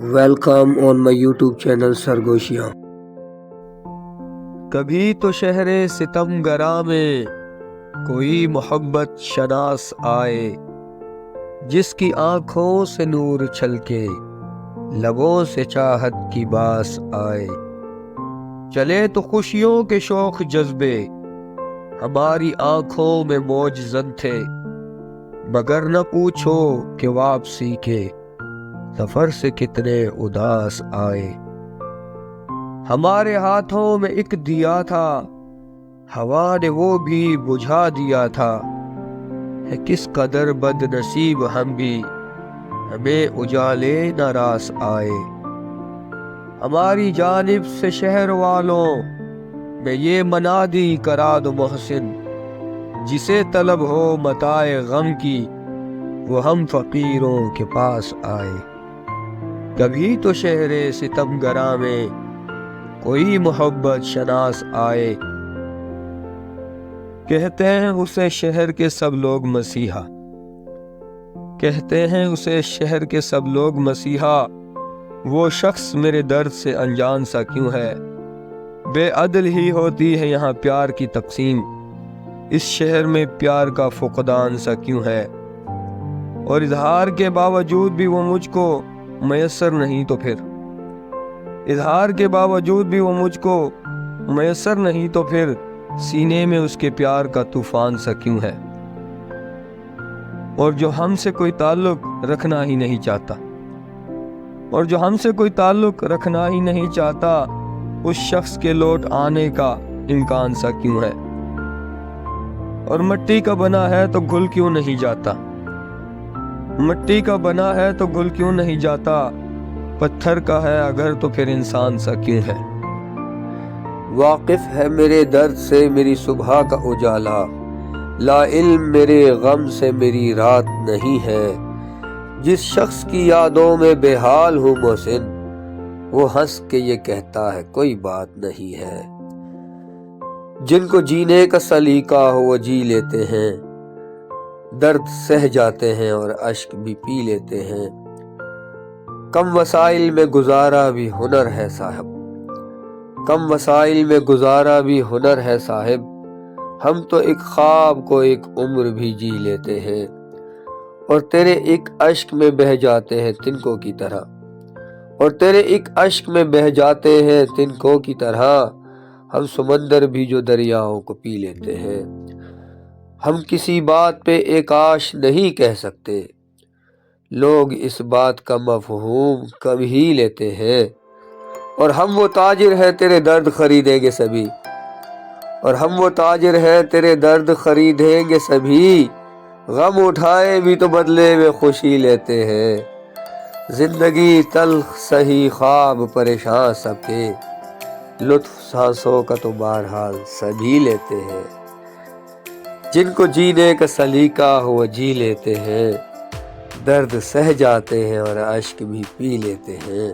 Welcome on my YouTube channel سرگوشیاں۔ کبھی تو شہر ستم گراں میں کوئی محبت شناس آئے، جس کی آنکھوں سے نور چھلکے لبوں سے چاہت کی باس آئے۔ چلے تو خوشیوں کے شوق جذبے ہماری آنکھوں میں موج زن تھے، مگر نہ پوچھو کہ واپسی کے سفر سے کتنے اداس آئے۔ ہمارے ہاتھوں میں ایک دیا تھا، ہوا نے وہ بھی بجھا دیا تھا، ہے کس قدر بد نصیب ہم بھی ہمیں اجالے نہ راس آئے۔ ہماری جانب سے شہر والوں میں یہ منادی کرا دو محسن، جسے طلب ہو متاع غم کی وہ ہم فقیروں کے پاس آئے۔ کبھی تو شہر ستم گراں میں کوئی محبت شناس آئے، کہتے ہیں اسے شہر کے سب لوگ مسیحا، کہتے ہیں اسے شہر کے سب لوگ مسیحا، وہ شخص میرے درد سے انجان سا کیوں ہے؟ بے عدل ہی ہوتی ہے یہاں پیار کی تقسیم، اس شہر میں پیار کا فقدان سا کیوں ہے؟ اور اظہار کے باوجود بھی وہ مجھ کو میسر نہیں تو پھر، اظہار کے باوجود بھی وہ مجھ کو میسر نہیں تو پھر سینے میں اس کے پیار کا طوفان سا کیوں ہے؟ اور جو ہم سے کوئی تعلق رکھنا ہی نہیں چاہتا، اور جو ہم سے کوئی تعلق رکھنا ہی نہیں چاہتا، اس شخص کے لوٹ آنے کا امکان سا کیوں ہے؟ اور مٹی کا بنا ہے تو گل کیوں نہیں جاتا، مٹی کا بنا ہے تو گل کیوں نہیں جاتا، پتھر کا ہے اگر تو پھر انسان سا کیوں ہے؟ واقف ہے میرے درد سے میری صبح کا اجالا، لا علم میرے غم سے میری رات نہیں ہے۔ جس شخص کی یادوں میں بے حال ہوں محسن، وہ ہنس کے یہ کہتا ہے کوئی بات نہیں ہے۔ جن کو جینے کا سلیقہ ہو وہ جی لیتے ہیں، درد سہ جاتے ہیں اور اشک بھی پی لیتے ہیں۔ کم وسائل میں گزارا بھی ہنر ہے صاحب، کم وسائل میں گزارا بھی ہنر ہے صاحب، ہم تو ایک خواب کو ایک عمر بھی جی لیتے ہیں، اور تیرے ایک اشک میں بہہ جاتے ہیں تنکوں کی طرح، اور تیرے ایک اشک میں بہہ جاتے ہیں تنکوں کی طرح، ہم سمندر بھی جو دریاؤں کو پی لیتے ہیں۔ ہم کسی بات پہ ایک آش نہیں کہہ سکتے، لوگ اس بات کا مفہوم کم ہی لیتے ہیں، اور ہم وہ تاجر ہیں تیرے درد خریدیں گے سبھی، اور ہم وہ تاجر ہیں تیرے درد خریدیں گے سبھی، غم اٹھائے بھی تو بدلے میں خوشی لیتے ہیں۔ زندگی تلخ سہی خواب پریشان سب کے، لطف سانسوں کا تو بہرحال سبھی لیتے ہیں۔ جن کو جینے کا سلیقہ ہو وہ جی لیتے ہیں، درد سہ جاتے ہیں اور اشک بھی پی لیتے ہیں۔